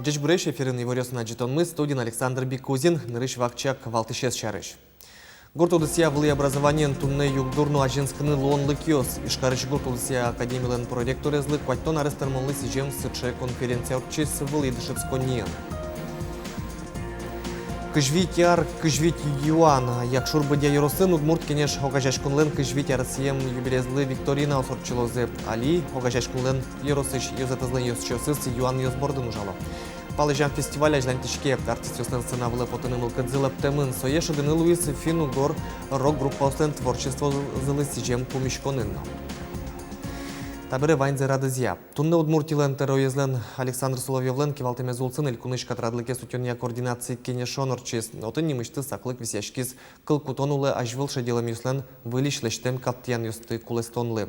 Джеч Буреш эфирын Иворёс Наджитон мы, студин Александр Бикузин, Нырыш Вакчак, Валтышес Чарыш. Гуртудысия вли образованиен тунне югдурну ажинскны лонлы киос. Ишкарыш Гуртудысия академиялен проректорезлы кваттон арестармонлы сижем сыче конференция урчис вли дышепсконниен. Кыжвитяр, кыжвит юан, як шурбадя юросын удмурт кенеш огажашкунлен кыжвитя Россием юбилезлы Викторина осорчилозе Али, огажашкунлен юросыш юзатызлен юсчосыз юан юзбордын ужало. Палыжан фестиваля ажлантишке артист юснен сцена вылы потынымыл кыдзылап темын соеш одыны Луис Финугор рок-группа услен творчество зылы сижем помешконынно. Табыры вайнзе радызия. Тунны удмуртилен терроезлен Александр Соловьевлен кевалтеме зулцын элькуныш катрадлыке сутёния координации кенешон орчис. Отын немышты саклык висяшкиз кылкутонулы ажвылша делам юслен вылишлештем каттиян юсты кулестонлы.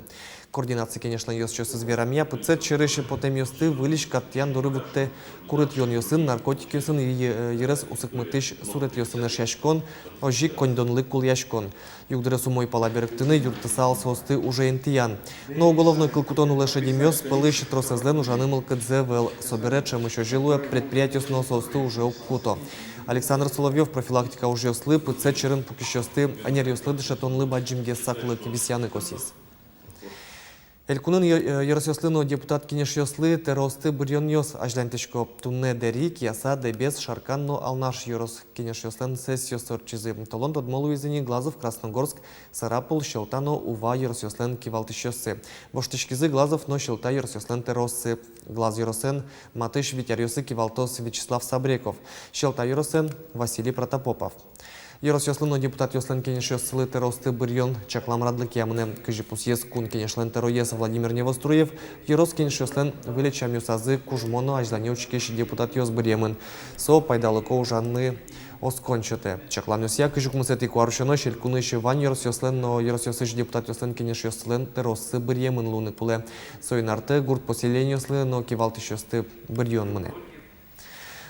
Координация кенешлен юсчосыз верамия пыцет череши потем юсты вылиш каттиян дурыбытты курыт йон юсын наркотик юсын ерес усыкмытыш сурет юсын шашкон ожик кондонлы кул яшкон. Югдыры сумой палаберыктыны юртысал состы уже интиян. Но уголовной кылкутонулы шадимёс пылыш тросезлен ужанымыл кыдзевел собере чем еще жилуя предприятие сно состы уже укуто. Александр Соловьев профилактика уже юслы пыцет черен пукищосты анер юслы дышатонлы баджимге саклы кибисяны косис. Элькунын еросёслыно депутат кинеш ёслы терросты бурьон ёс ажлантышко тунне дерик яса дебес шарканно алнаш ерос кинеш ёслен сессиос орчизы. Толон тодмолу изини Глазов, Красногорск, Сарапул, Щелтано, Ува еросёслен кивалтышёсы. Боштышкизы Глазов, но Щелта еросёслен терросты. Глаз еросен Матыш Витярёсы кивалтос Вячеслав Сабреков. Щелта еросен Василий Протопопов. Еросёслыно депутат ёслен кенеш ёслы терросты бурьон чаклам радлык ямыне кыжипусьес кун кенешлен терроес Владимир Невоструев. Ерос кенеш ёслен вылечам юсазы кужмоно ажланеучкеш депутат ёс бурьемын. Со пайдалыко ужанны оскончыты. Чаклам ёсья кыжукмысети куарушено шелькуныш ван еросёслен, но еросёсыш депутат ёслен кенеш ёслен терросты бурьемын луны пуле. Соинарты гурт поселение ёслы, но кивалтыш ёсты бурьон мыне.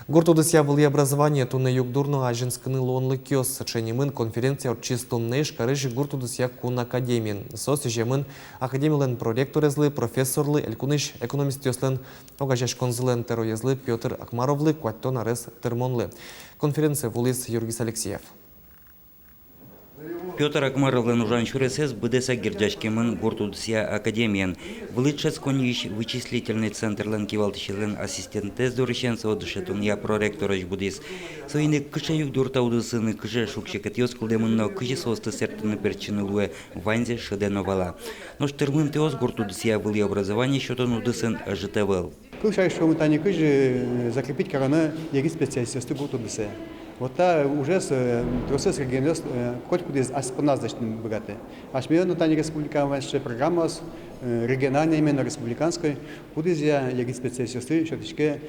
Гуртудысия вли образование тунне югдурно ажинскны лонлы киос саченимын конференция орчис туннеш карыжи гуртудысия кун академин. Сос жемын академилен проректорезлы, профессорлы, элькуныш экономист ёслен огажашконзылен терроезлы Петр Акмаровлы, куаттон арес термонлы. Конференция вулис Юргис Алексеев. Петр Акмаровлен ужан чуресес быдеса гирджачкемын Гуртудысия академиян. Вылытшец коньиш вычислительный центр лен кивалтышелен ассистентез дурышенца одышетун я проректорыч будис. Соины кыша югдурта удысыны кыша шукшекет ёскылдемынно кыжи состы сертыны перчины луэ ванзе шеденовала. Но штырмын теос Гуртудысия вли образование счетон удысын ЖТВЛ. Кыша шоу тани кыжи закрепить корона еги специалисты Гуртудысия. Вот та уже с процесс регионалист хоть куда из аспоназочным богаты. Аж миллион тани республиканская программа с региональной именно республиканской куда я еги специалисты щеточке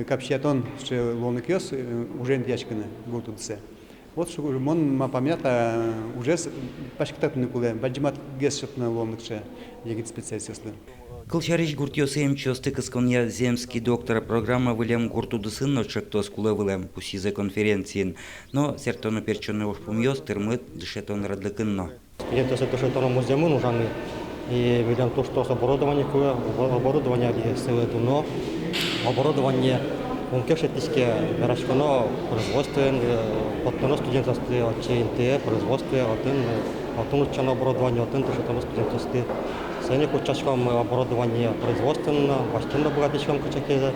капщатон что лонокиос уже ячканы Гуртудысия. Вот что мон мапамята уже пашкататны куле баджимат гес шотна лонокше еги специалисты. Кылчарыш гуртьосем чосты кыскония земский доктора программа вылем Гуртудысын но чектос куле вылем пусизе конференциин. Но сертоно перчоны ошпумьос термыт дышетон радлыкынно. Это дышетоно муземын ужаны и вылем то, что оборудование куле, оборудование селетуно, оборудование ункешетиске рашконо производствен, потом студентовстве от ЧНТ производстве от учебного оборудования от дышетоно студентовстве. Сегодня кучачком оборудование производственно, баштинно богатичком кучаке,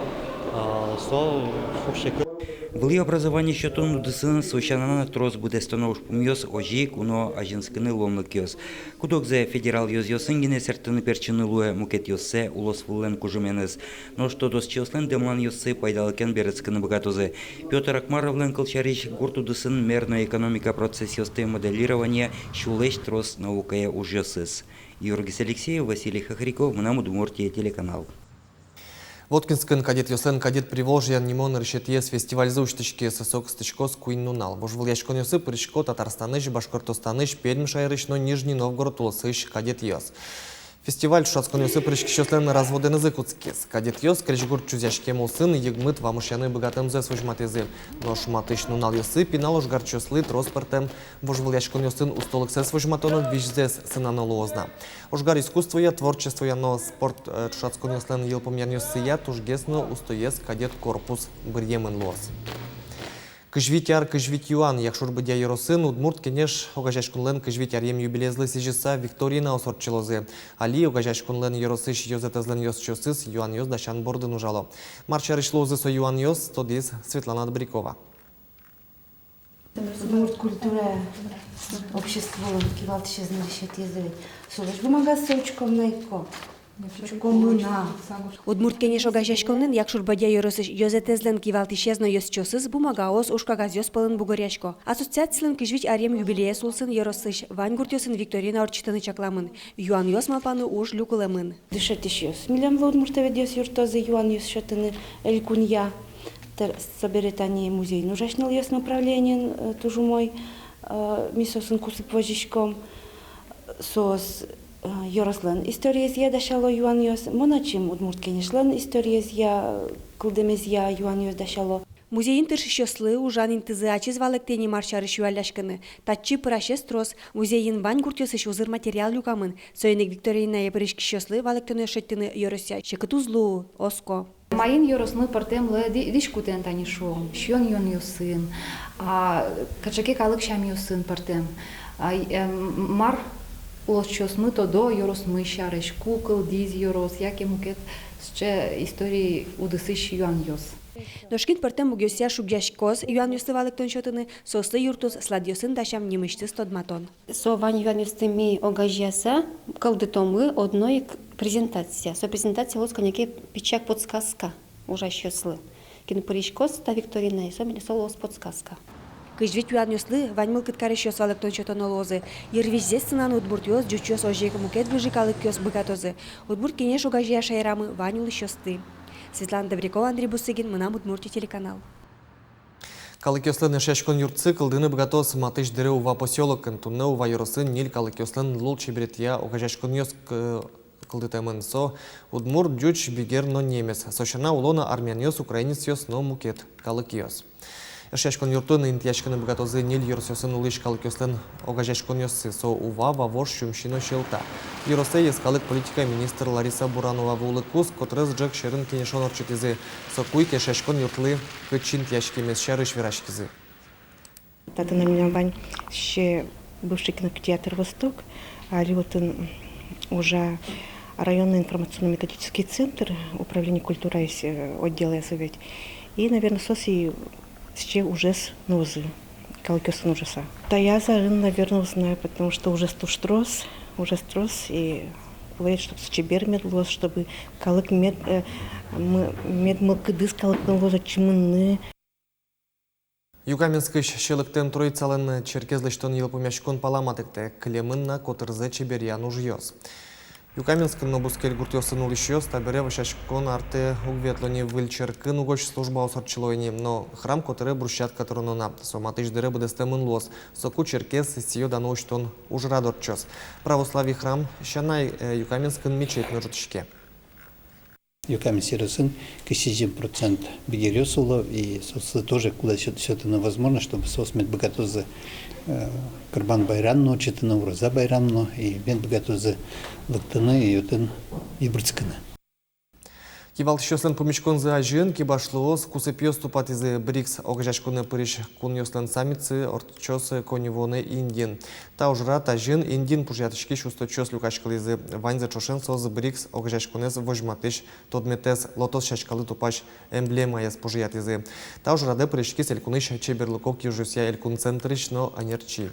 со шукшеки. Вли образование счетон удысын сочанана трос буде становуш пумьос ожи куно ажинскыны ломлы киос. Кудокзе федерал йозьосынгине сертыны перчыны луэ мукет йоссе улос вулен кужуменес. Но что дос чioслен демлан йоссы пайдалыкен берецкыны богатозы. Петр Акмаровлен кылчарич гуртудысын мерно экономика процесс йосты моделирования шулеш трос наукая ужьосыз. Юргис Алексеев, Василий Хохряков, Мнамудмуртия, телеканал. Воткинскын кадет Йосен кадет Приволжьян Нимон решетьес фестиваль зауштычки сосок стычкос куйнунал. Вожвыл яшкон Йосы Пырышко Татарстаныш, Башкортостаныш, Пермь шайрыш, но Нижний Новгород улысыш кадет Йос. Фестиваль шацкон йосы пришкищослен разводен языкуцкис. Кадет йос крежгур чузяшке молсын егмыт вамышяны богатым зе свожматезы. Но шматыш нунал йосы пинал ожгар чослы троспортем вожволяшкон йосын устолык се свожматонов вижзес сынаналозна. Ожгар искусство я, творчество я, но спорт шацкон йослен елпомян йосы я, тужгесно устоес кадет корпус бырьемен лос. Кыжвитяр кыжвитюан, як шурбыдя Яросин, удмурт кенеш огажаш кунлен кыжвитяр ем юбилезлы сижеса Викторина осорчилозе. Али огажаш кунлен Яросыш йозетезлен йос чосыс юан йос дашан бордын ужало. Марчар ишлозы со юан йос, тодис Светлана Добрякова. Удмурт культура, общество, кивалт ще знарішет язик. Солож бумага сочком найко. Удмурт кенеш огажашконын якшурбадя Яросыш йозетезлен кивалтишезно йосчосыз бумагаос ушкагаз йоспалын бугоряшко. Ассоциациялын кыжвич арем юбилея сулсын Яросыш вань йосын Викторина орчитыны чакламын. Юан йос малпаны уж люкулемын. Дышетиш йос. Милям удмуртове дьос юртозы юан йос шатыны элькунья. Соберетание музей. Нужашнил йос направлением тоже мой мисосын кусып вожишком. Сос Ярослен история зья дашало юан йос. Моначим удмурт кенешлен история зья кылдемез я юан йос дашало. Музейин тыршищослы ужан интызы ачыз валыктени маршарыш юаляшканы. Татчы пырашес трос музейин вань гуртёсыш узыр материал юкамын. Сойнек Викторина епырышкищослы валыктыны шеттыны Ярося. Чекытузлу оско. Маин Яросны партемлы дишкутен танишом. Шьон йон йосын. Качаке калык шам йосын партем. Мар улосчосмы тодо Яросмы шарыш. Кукол, диз Ярос, яке мукет ще истории удысыш юан йос. Дошкин партем бугёся шугяшкоз юан йосы валыктон шотыны сослы юртуз сладьосын дашам немышты стодматон. Со вань юан йостыми огажяса калдытомы одной презентация. Со презентация лоска неке пичак подсказка ужащослы. Кинопоришкоз та Викторина и сомили солос подсказка. Кыжвит юан йослы вань мылкыт карышёс валыктон шотон олозы. Ервизес сынан удмурт йос жучёс ожек мукет выжикалык йос быгатозы. Удмурт кенеш огажя шайрамы вань улышёсты. Светлана Добрякова, Андрей Бусыгин, Мына Удмуртия телеканал. Калыкёслен шашкон юртсы кылдыны богатос матыш дыры ува поселок кентуны ува Яросын нил калыкёслен лул чебретья огажашкон йос кылдытемын со удмурт джуч бигер но немец. Сошана улона армян йос украинец йос но мукет калыкёс. Шашкон юртын интияшканы богатозы нил Яросёсын улыш калыкёслен огажашкон йосы со ува вавош шумшино шелта. Яросей ескалык политика министр Лариса Буранова вулыкус, котрыз джек шерын кенешон орчетизы. Со куйке шашкон юртлы кычин тяжки месшары шверашкизы. Это на меня вань ще бывший кинотеатр «Восток», а Лётын уже районный информационно-методический центр управления культурой отдела совет. И, наверное, соси ще ужас нозы, калкёсын ужаса. Да я за рын, наверное, знаю, потому что уже строс, и говорит, чтобы чебер медлос, чтобы калык мед мылкыдыс калык навоза чимынны. Юкаменскый шелыктен троицалын черкезлыштон елпумяшкон паламатыкте клемынна котырзе чеберьян ужьёс. Юкаменскын нобускель гуртёсын улышьёс, табере вышашкон арте угветлони выльчеркын угоч служба осорчилойни, но храм котыре брусчатка тронона, соматыш дыре будестемын лос, соку черкез сиё даноштон ужрадорчос. Православий храм щанай Юкаменскын мечеть на жутышке. Юкаменский Яросын 60% бегерёсулов, и тоже куда все это возможно, чтобы сосмет богатозы Карбан Байранно, Читана Уроза Байранно, и Бен богатозы Лактаны, и Ютын Ибрцканы. Кивалт шослен помешкон за ажин, кибашлоос, кусепьёс тупат из БРИКС, огажашконе пыриш кун йослен самицы, орчосы коневоне Индин. Та ужрат ажин, Индин пужятышки шусточос люкашкал из вань за чошен соз БРИКС, огажашконес вожматыш, тодметес лотос шашкалы тупаш эмблема яс пужят из. Та ужраде пыришки селькуныш чеберлуков кижусия элькун центрич, но анерчи.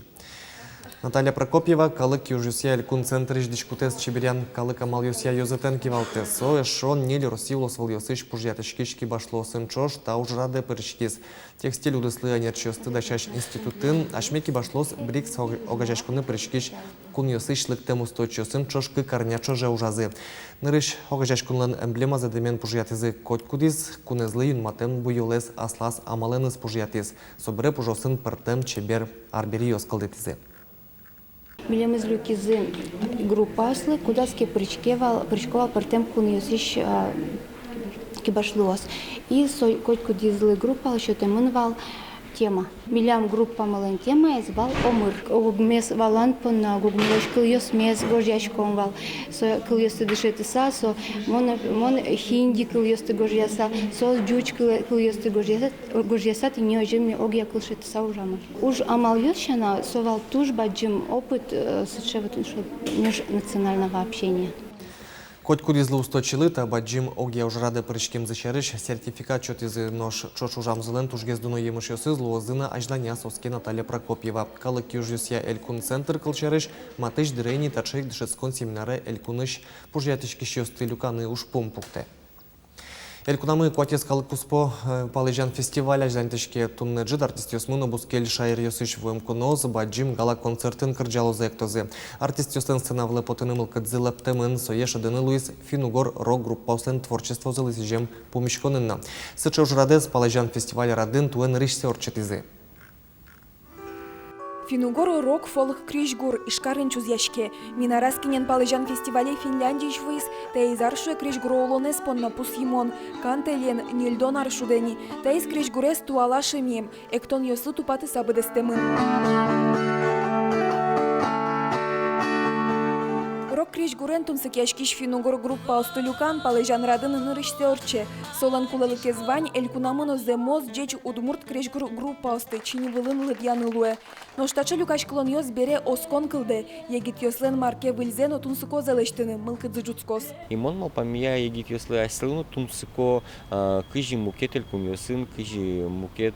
Наталья Прокопьева, калык южуся элькун центрич дишкутес чеберян, калык амал юсия йозетен кивалтес. Со эшон ниль росивлос вол йосыш пужятышкишки башло сынчош, та ужраде пырышкис. Текстиль удыслы анерчосты дашаш институтын, ашмеки башлос БРИКС огажашкуны пырышкиш кун йосыш лыктем устойчо сынчош кы карнячо же ужазы. Нырыш огажашкунлан эмблема задемен пужятизы коткудиз, кунезлы юнматен буйолес аслас амаленыз пужятиз. Собре пужосын пыртем чебер арбери йоскалдетизы. Билеміз люкізі групасли, кудаски причкував партем куньосіш кибашлуос. І котку дізли група, що теминвал тема. Билям група мален тема езвал омир. Огмес валан пона гугмилош кыльос мес гожьячком вал. Со кыльосты дышетыса, со мон хинди кыльосты гожьяса, со джуч кыльосты гожьяса, ты не ожим огья кыльшетыса ужамар. Уж амал йошана совал туж баджим опыт межнационального общения. Котку дізли усточили та баджим ог'я уж ради перечким зачериш сертифікат чотизи нож чочужам зелен туж гездуно ємиш йоси злоозина аждання соски Наталя Прокоп'єва. Калик южюсya елькун центр кылчериш матиш дирейні та чейк дешецкон семинаре елькуниш пужятички щости люкани уж помпукте. Елькунамы котес калык куспо палыжан фестиваля жантышке тунны джид артист йосмуно бускель шайыр йосыш воемконоз баджим гала концертын кырджало зектозе. Артист йосен сценавле потынымыл кыдзылап темын соеш адыны Луис Финугор рок-группа услен творчество зылысыжем помешконынна. Сыча уж радез палыжан фестиваль радын туэн рышсе орчетизе. Финугор рок фолк крижгур ишкарын чузяшке. Минараскинен палыжан фестивале Финляндия швейс, тейзаршуе крижгуроулонес понна пусимон, кантелен нильдон аршудени, тейз крижгурес туала шемем, эктон йослы тупаты сабыдестемын. Рок крижгурен тунсыкяшкиш Финугор группа остылюкан палыжан радын нырышсе орче. Солан кулалыке звань элькунамын земоз джеч удмурт крижгур группа осты чини вылын лыдьяны луэ. Но штачы люкаш клон йос бере оскон кылды. Егит йослен марке выльзен о тунсыко залештыны мылкыдзы джуцкос. Имон мал памия егит йослы айслыну тунсыко кыжи мукет элькун йосын, кыжи мукет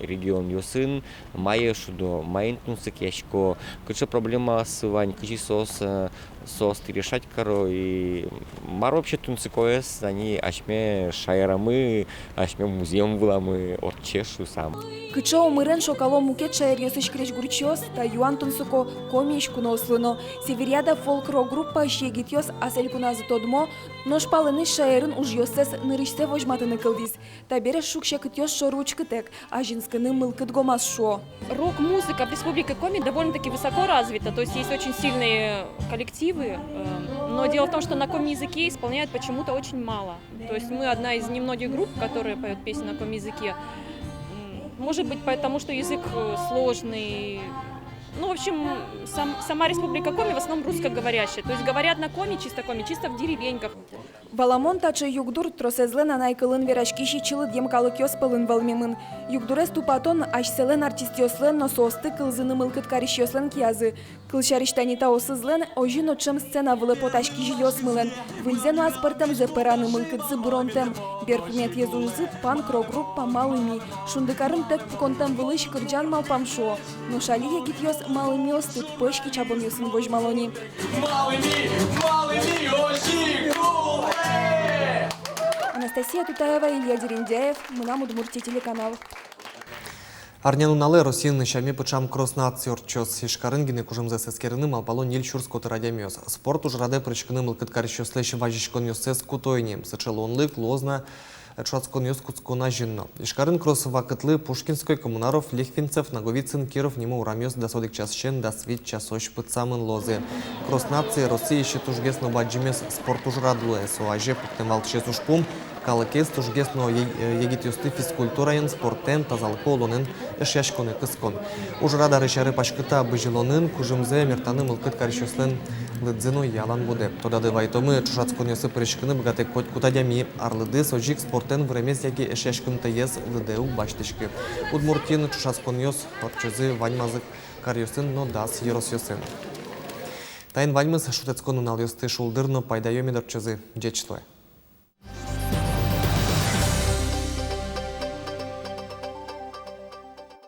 регион йосын, майе шудо, майен тунсык яшко. Кычы проблема сывань, кыжи сос решать коро и мар вообще тунцикоес они ашме шайрамы ашме музеем вламы орчешу сам. Кыча умырен шокало мукет шайр йосыш крижгурчиос та юан тунсыко комиш кунослыно. Северяда фолк-рок группа егит йос аселькуназы тодмо, но шпалыны шайрын уж йосес нырышсе вожматыны кылдиз. Та бере шукше кытьос шоруч кытек, а жинскыны мылкыт гомас шо. Рок-музыка в Республике Коми довольно-таки высоко развита, то есть очень сильные коллективы, но дело в том, что на коми-языке исполняют почему-то очень мало. То есть мы одна из немногих групп, которые поют песни на коми-языке. Может быть, потому что язык сложный. Ну, в общем, сама Республика Коми в основном русскоговорящая. То есть говорят на коми, чисто в деревеньках. Валамон тачы югдур тросезлен анайкылын верашкиши чылы демкалык йос пылын валмемын. Югдурес тупатон ашселен артист йослен нососты кылзыны мылкыт кариш йослен киязы. Кылшариштанита осызлен ожин очым сцена вылы поташкиши йосмылен. Выльзену аспартам зепыраны мылкытзы бронтем. Берпмет езузы панк-рок группа малыми. Шундыкарын тек пуконтем вылыш кырджан малпамшо. Но шали егит йос малыми осты пышки чабон йосын вожмалони. Малыми ожи Анастасия Тутаева, Илья Дерендяев, Мынам Удмуртия телеканал. Арнянулы Росин шами пычам кроснаци орчос ишкарынгины кужымзы сескерыны малпало нил шурскоты радиомёс. Спорт уж раде прычкыны мылкыт карищослещи важишкон йосес кутойни. Сычелонлык, лозна, Чуацкон Йоскутскона жинно. Ишкарын кросс вакытлы Пушкинской, Коммунаров, Лихвинцев, Наговицын, Киров, Нимо Урамёс, Дасодик Часчен, Дасвит, Часош, Пыцамын, Лозы. Кросс нации России еще тужгес но баджимес спорт уж радуе. Суаже пуктемал чес уж пум, калыкес тужгес но егит юсты физкультураен, спортен, тазалколонен, эшяшконы кыскон. Уж рада рычары пашкыта быжилонын, кужымзе мертаны мылкыт карищослен лыдзыну ялан буде. Тодады вайтомы Чушацкон Йосы прычкыны бгате коть кутадями арлыды сожик спортен времес яки эшяшкын тез лыдеу баштышкы. Удмуртин Чушацкон Йос орчозы ваньмазык карьосын но дас ерос йосын. Тайн ваньмыз шутецкон унал йосты шулдырно пайдайоми дорчозы джечлы.